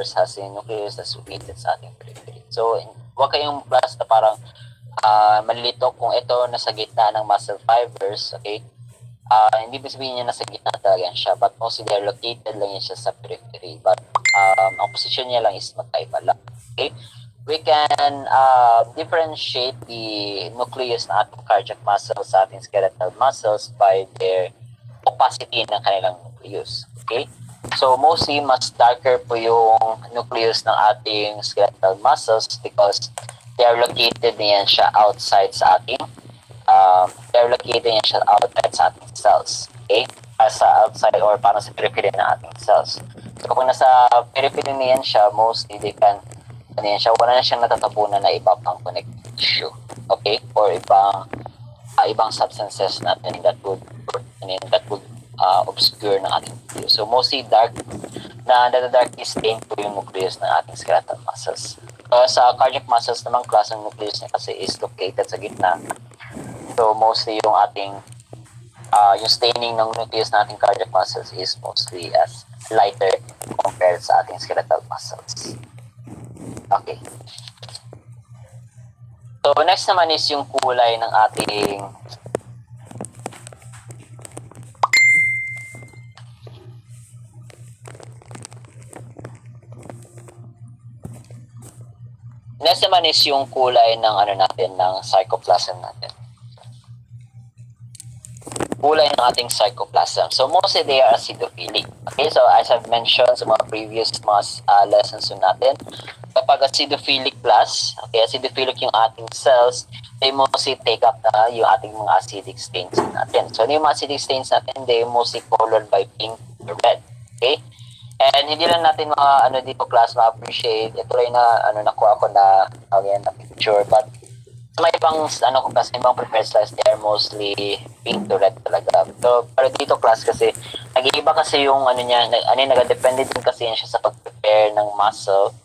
fibers has a nucleus that's located sa ating periphery. So, huwag kayong class na parang malilito kung ito nasa gitna ng muscle fibers, okay? Hindi ba sabihin niya nasa gitna talaga yan siya, but mostly they're located lang yan siya sa periphery. But ang position niya lang is magkaiba lang. Okay? We can differentiate the nucleus ng ating cardiac muscles sa ating skeletal muscles by their opacity ng kanilang nucleus. Okay? So mostly, mas darker po yung nucleus ng ating skeletal muscles because they are located niyan siya outside sa ating they're located niyan siya outside sa ating cells. Okay? Sa outside or parang sa periphery ng ating cells. So kung nasa periphery niyan siya, mostly they can wala na siyang natatabunan na iba pang connective tissue. Okay? Or ibang substances natin that would obscure ng ating tissue. So mostly dark stain po yung nucleus ng ating skeletal muscles. Sa cardiac muscles naman, class ng nucleus niya kasi is located sa gitna. So mostly yung ating yung staining ng nucleus ng ating cardiac muscles is mostly as lighter compared sa ating skeletal muscles. Okay. So next naman is yung kulay ng ating ng cytoplasm natin. Kulay ng ating cytoplasm. So mostly they are acidophilic. Okay, so as I've mentioned sa mga previous lessons natin, kapag acidophilic plus, okay, acidophilic yung ating cells, they mostly take up yung ating mga acidic stains natin. So yung mga acidic stains natin, they mostly colored by pink or red. Okay? And hindi lang natin mga dito class ma-appreciate. Ito rin na nakuha ko na picture, but may ibang ibang preferred styles, they are mostly pink to red talaga. So pero dito class kasi nag-iiba kasi yung nag-depende din kasi yan siya sa pag-prepare ng muscle.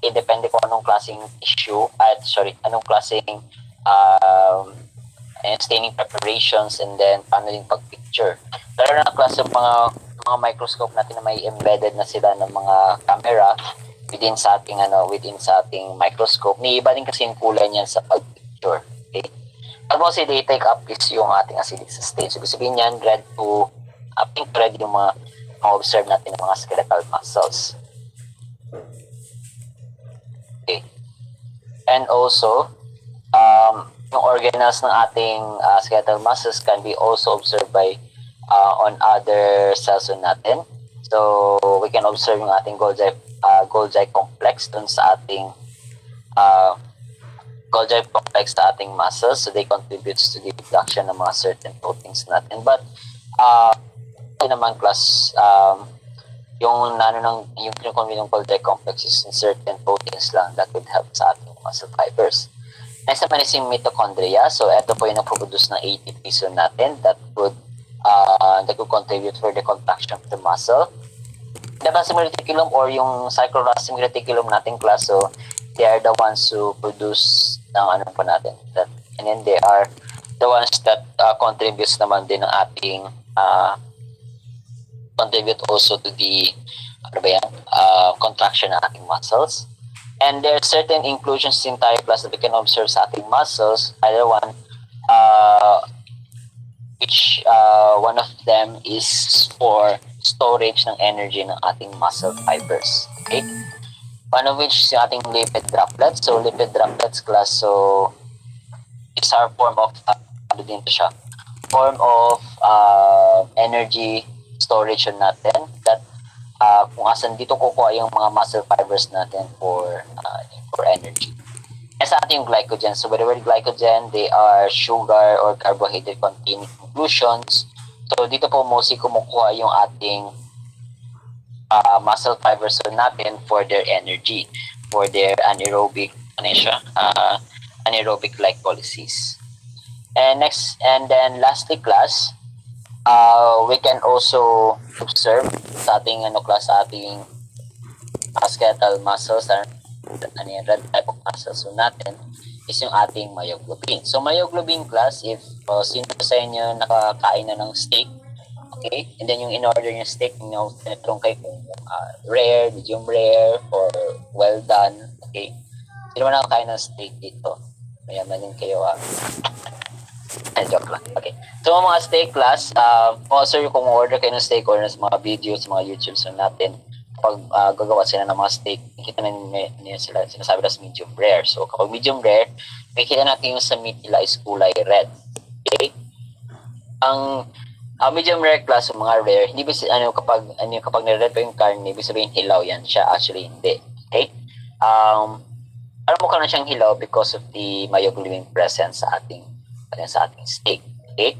Depende kung anong klaseng tissue anong klaseng staining preparations, and then paano din pag-picture. Pero na klase mga microscope natin na may embedded na sila ng mga camera within sa ating microscope. Iba din kasi yung kulay niyan sa pag-picture. Okay? Pag mostly they take up is yung ating acidic stain. So sabihin niyan red to pink to red yung mga observe natin ng mga skeletal muscles. Okay. And also, yung organelles ng ating skeletal muscles can be also observed by on other cells natin. So, we can observe yung ating Golgi complex dun sa ating Golgi complex sa ating muscles. So, they contribute to the production ng mga certain proteins natin. But, naman class, yung yung Golgi complex is in certain proteins lang that would help sa ating muscle fibers. Next naman is yung mitochondria. So, ito po yung nagproduce ng ATP natin that would contribute for the contraction of the muscle. The basal reticulum or yung sarcoplasmic reticulum natin class, so they are the ones who produce ng natin. And then they are the ones that contributes naman din ng ating contribute also to the contraction ng ating muscles. And there are certain inclusions in thioplast that we can observe sa ating muscles. Either one, which one of them is for storage ng energy ng ating muscle fibers. Okay? One of which is yung ating lipid droplets. So, lipid droplets class, so it's our form of energy storage natin that kung asan dito kukuha yung mga muscle fibers natin for energy. And sa ating glycogen, so by the word glycogen, they are sugar or carbohydrate containing inclusions. So dito po mostly kumukuha yung ating muscle fibers natin for their energy, for their anaerobic glycolysis. And then lastly class, we can also observe sa ating skeletal muscles, red type of muscles natin is yung ating myoglobin. So myoglobin class, if sino sa inyo nakakain na ng steak Okay? And then yung in-order yung steak, tinatanong kayo kung rare, medium rare, or well done. Okay? Hindi naman ako kaya ng steak dito. Mayamanin kayo joke lang. Okay. So mga steak class, also kung order kayo ng steak or sa mga videos, mga YouTubes natin, kapag gagawa sila ng mga steak, kita na niya sila, sinasabi na medium rare. So kapag medium rare, makikita natin yung sa meat nila is kulay red. Okay? Ang medium rare class, yung mga rare, hindi ba kapag nire-red pa yung karne, ibig sabihin hilaw yan siya. Actually, hindi. Okay? Alam mo ka na siyang hilaw because of the myoglobin present sa ating steak. Okay?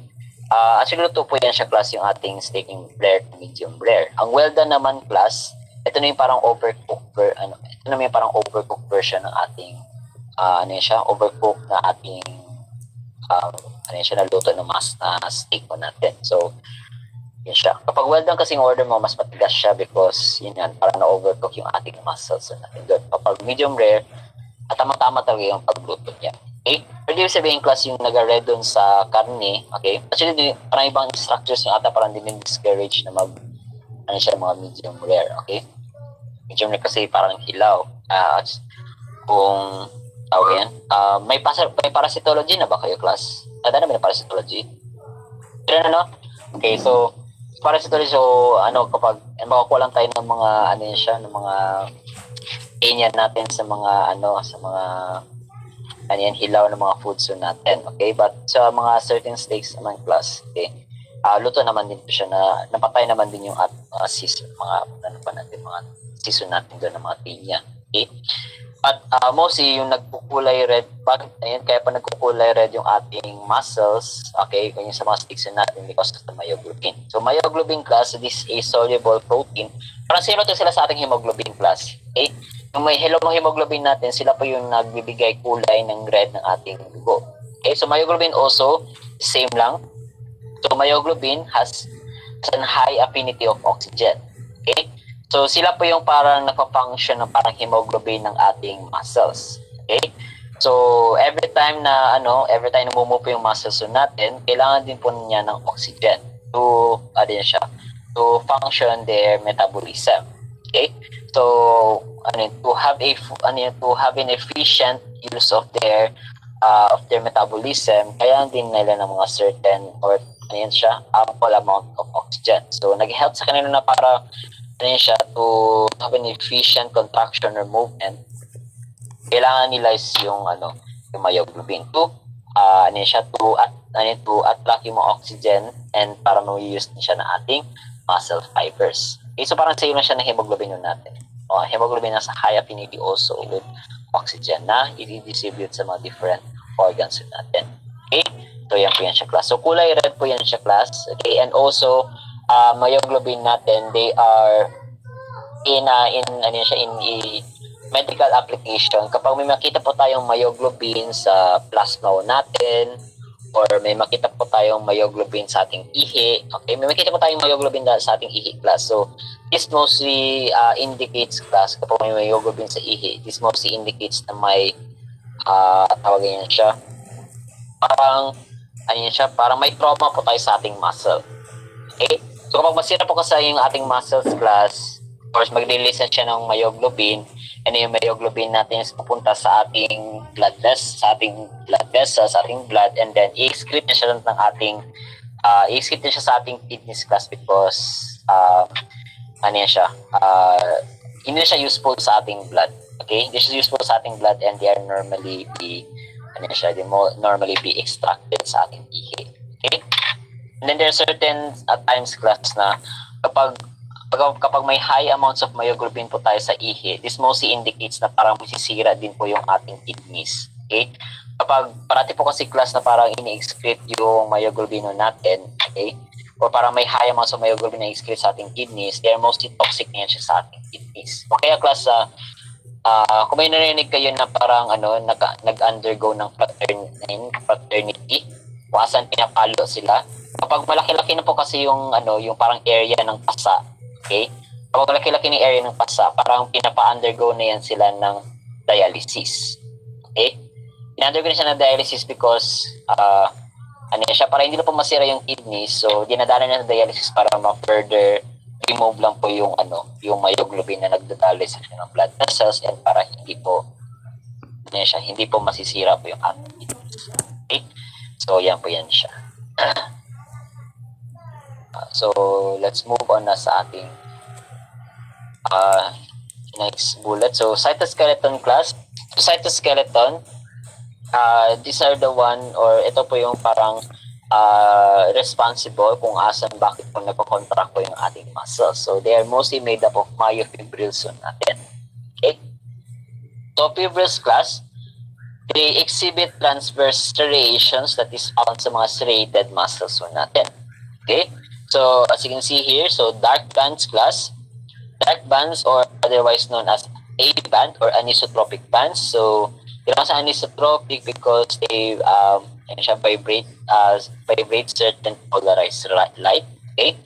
Actually, luto po yan siya class yung ating steak yung rare to medium rare. Ang well done naman class, ito na yung parang overcooked version ng ating overcooked na ating naluto ng steak po natin. So, yun siya. Kapag well done kasing order mo, mas matigas siya because yun yan, parang na-overcook yung ating muscles natin doon. Kapag medium rare, at tama-tama talaga yung pagluto niya. Okay? Pero di sabihin class yung nag-red doon sa karne, okay? Actually, parang ibang structures yung ata parang din discourage na mga medium rare, okay? Medium rare kasi parang hilaw. Kung tawag yan, may parasitology na ba kayo class? Tanda na ba yung parasitology? Pero okay, so parasitology, so kapag makakuha lang tayo ng mga ng mga ganyan natin sa mga hilaw ng mga foods natin, okay? But sa mga certain steaks naman class, okay, luto naman din po siya na napatay naman din yung season, mga season natin doon ng mga pinya, okay? But mostly yung nagkukulay red, kaya pa nagkukulay red yung ating muscles, okay, yung sa mga steaks natin because of the myoglobin. So myoglobin class, this is a soluble protein. Parang similar to sila sa ating hemoglobin class, okay? Yung may hemoglobin natin, sila pa yung nagbibigay kulay ng red ng ating dugo. Okay, so myoglobin also, same lang. So myoglobin has an high affinity of oxygen. Okay? So sila po yung parang nagpa-function ng parang hemoglobin ng ating muscles. Okay? So every time na mumupo yung muscles natin, kailangan din po niya ng oxygen to function their metabolism. Okay? So to have an efficient use of their metabolism, kaya din nila ng mga certain or ample amount of oxygen. So nag-help sa kanila na para to have an efficient contraction or movement. Kailangan nila is yung myoglobin to attract yung mga oxygen and para ma-use din siya ng ating muscle fibers. Okay, so parang same na siya ng hemoglobin natin. Hemoglobin has a high affinity also with oxygen na i-distribute sa mga different organs natin. Okay? So yan po yan siya class. So kulay red po yan siya class. Okay? And also myoglobin natin, they are in a medical application. Kapag may makita po tayong myoglobin sa plasma natin or may makita po tayong myoglobin sa ating ihi, okay? May makita po tayong myoglobin sa ating ihi class. So this mostly indicates class kapag may myoglobin sa ihi, this mostly indicates na may tawagin niya siya parang may trauma po tayo sa ating muscle. Okay? So kapag masira po kasi yung ating muscles class, of course mag-release siya ng myoglobin, and yung myoglobin natin is pupunta sa ating blood vessels, sa ating blood, and then i-excrete niya siya ng ating sa ating kidneys class because hindi siya useful sa ating blood. Okay? This is useful sa ating blood and they are normally be extracted sa ating ihi. Okay? And then there are certain times class na kapag may high amounts of myoglobin po tayo sa ihi, this mostly indicates na parang masisira din po yung ating kidneys. Okay? Kapag parati po kasi class na parang ini-excrete yung myoglobin natin, okay? O parang may high amounts of myoglobin na excrete sa ating kidneys, they are mostly toxic na yan siya sa ating kidneys. O kaya class, kung may narinig kayo na parang nag-undergo ng fraternity, kung asan pinapalo sila, kapag malaki-laki na po kasi yung parang area ng pasa, okay? Kapag malaki-laki ng area ng pasa, parang pinapa-undergo na yan sila ng dialysis. Okay? Pina-undergo na siya ng dialysis because ano siya, para hindi na po masira yung kidney. So, dinadala na sa dialysis para ma-further remove lang po yung yung myoglobin na nagdadali sa ng blood vessels, and para hindi po hindi po masisira po yung ating kidneys. Okay? So, yan po yan siya. So, let's move on na sa ating next bullet. So, cytoskeleton class. So, cytoskeleton, these are the one, or ito po yung parang responsible kung asan bakit po nagko-contract po yung ating muscles. So, they are mostly made up of myofibrils natin. Okay? So, fibrils class, they exhibit transverse striations that is found sa mga striated muscles natin. Okay? So, as you can see here, so dark bands class, dark bands or otherwise known as A band or anisotropic bands. So, tinawag sa anisotropic because they vibrate certain polarized light. Okay?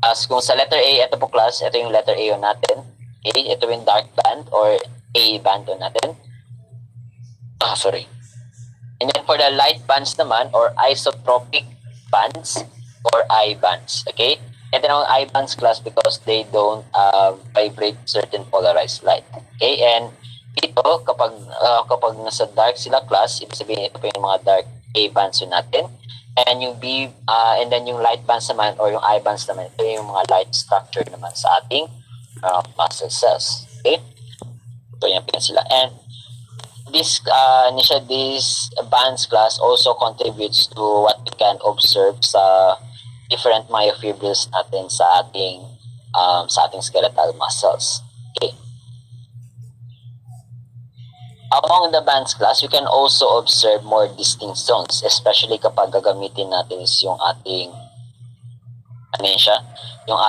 As kung sa letter A, ito po class, ito yung letter A natin. Okay? Ito yung dark band or A band natin. Sorry. And then for the light bands naman or isotropic bands or I bands. Okay? Ito na ang I bands class because they don't vibrate certain polarized light. Okay? And ito, kapag nasa dark sila class, ibig sabihin ito po yung mga dark A bands natin. And yung B, and then yung light bands naman or yung I bands naman, ito yung mga light structure naman sa ating muscle cells. Okay? Ito yan sila. And this bands class also contributes to what we can observe sa different myofibrils natin sa ating skeletal muscles. Okay. Among the bands class, you can also observe more distinct zones, especially kapag gagamitin natin is yung ating yung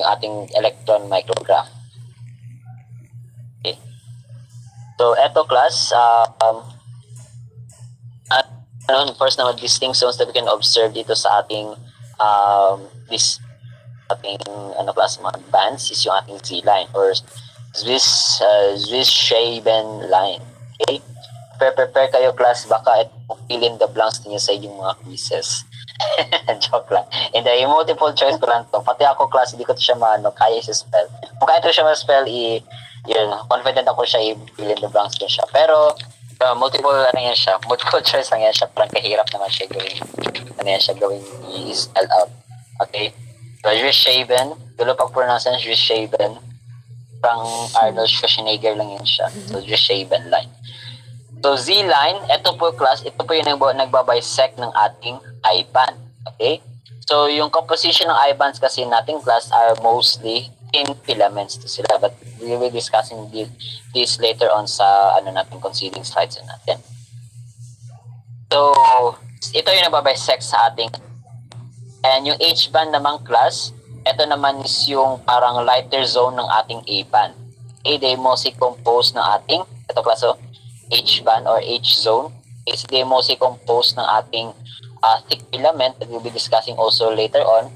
ating electron micrograph. Okay. So, eto class, first naman, distinct zones that we can observe dito sa ating class mga bands is yung ating Z-line or Swiss-Scheiben line. Okay? Prepare kayo class, baka fill in the blanks niyo sa inyong mga quizzes. Joke lang. And the multiple choice ko lang to. Pati ako class, hindi ko to siya kaya siya spell. Kung kaya to siya ma-spell, confident ako siya i-fill in the blanks din siya. Pero, multiple choice lang yan siya. Parang kahirap naman siya gawing i-spell out. Okay? So, Swiss-Scheiben, dulo pag pronounce yan, Swiss-Scheiben. Parang Arnold Schwarzenegger lang yan siya. So, Swiss-Scheiben line. So, Z-line, ito po class, ito po yung nagbabisect ng ating I-band. Okay? So, yung composition ng I-bands kasi nating class are mostly thin filaments to sila. But we will be discussing this later on sa natin conceding slides natin. So, ito yung nagbabisect sa ating. And yung H-band naman class, ito naman is yung parang lighter zone ng ating A-band. Okay? They mostly composed ng ating, ito class H-band or H-zone is they mostly composed ng ating thick filament that we'll be discussing also later on.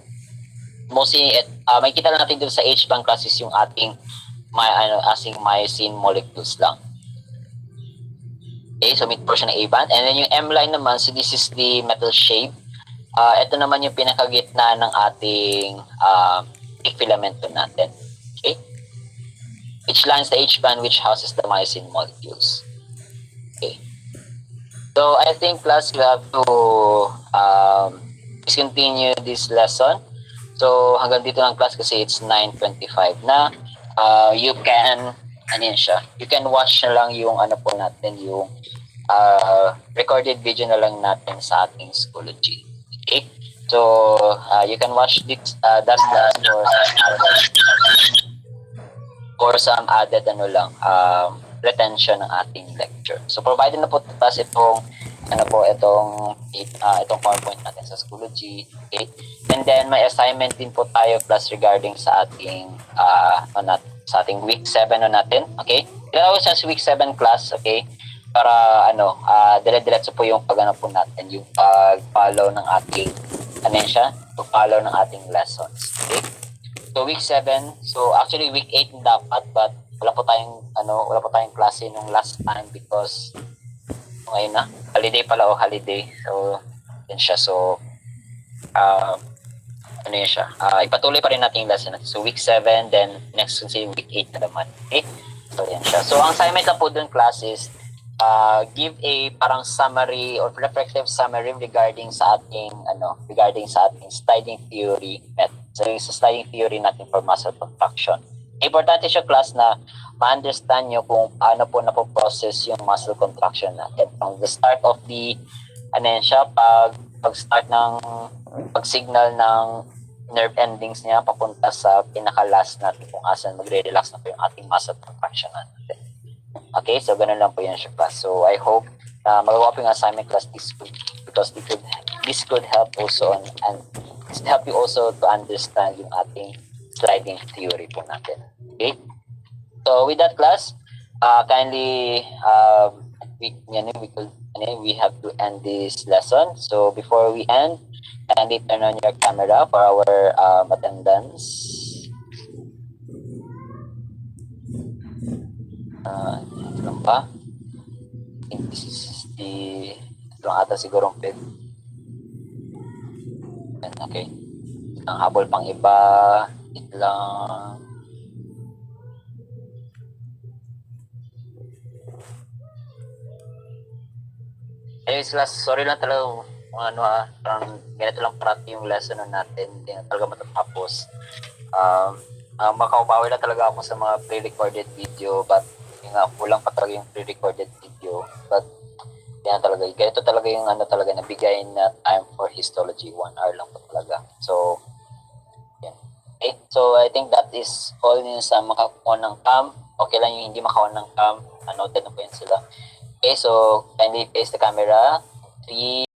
Mostly, may kita lang natin dito sa H-band class is yung ating myosin molecules lang. Okay, so mid portion ng A-band. And then yung M-line naman, so this is the metal shape. Ito naman yung pinakagitna ng ating thick filament natin. Okay? Which lines the H-band which houses the myosin molecules. Okay. So, I think class, we have to discontinue this lesson. So, hanggang dito lang class kasi it's 9:25 na. You can watch na lang yung po natin, yung recorded video na lang natin sa ating Schoology. Okay? So, you can watch this, that class or some added retention ng ating lecture. So, provided na po class itong PowerPoint natin sa Schoology. Okay? And then, may assignment din po tayo class regarding sa ating sa ating week 7 natin. Okay? Kaya sa week 7 class, okay? Para dire-diretso po yung po natin, yung pag-follow ng ating pag-follow ng ating lessons. Okay? So, week 7, so actually week 8 dapat, but wala po tayong klase nung last time because Ngayon na. Holiday pala o holiday. So, yan siya. So, ano yun siya? Ipatuloy pa rin natin yung lesson natin. So, week 7, then next week 8 na naman. Okay? So, yan siya. So, ang assignment na po dun, class, is give a parang summary or reflective summary regarding sa ating sliding theory method. So, yung sa sliding theory natin for muscle contraction. Importante siya, class, na ma-understand nyo kung paano po napoprocess yung muscle contraction natin. From the start of the, pag-start ng pag-signal ng nerve endings niya papunta sa pinaka-last natin kung asan magre-relax na po yung ating muscle contraction natin. Okay, so ganun lang po yan siya, class. So I hope na magawa po yung assignment, class, this week, because this could help also and help you also to understand yung ating sliding theory po natin. Okay, so with that, class, kindly we have to end this lesson. So before we end, kindly turn on your camera for our attendance. Ito lang pa. I think this is ito lang ata siguro ang okay. Ang habol pang iba. Ito lang. Anyways, class, sorry lang talaga parang ganito lang parati yung lesson natin. Hindi na talaga matatapos. Makaupawi na talaga ako sa mga pre-recorded video, but kulang pa talaga yung pre-recorded video. But yan talaga, ganito talaga yung talaga nabigay na time for histology. 1 hour lang po talaga. So, yan. Okay, so I think that is all yun sa makakuha ng cam. Okay lang yung hindi makakuha ng cam. Noted na po yun sila. Okay, so kindly face the camera. 3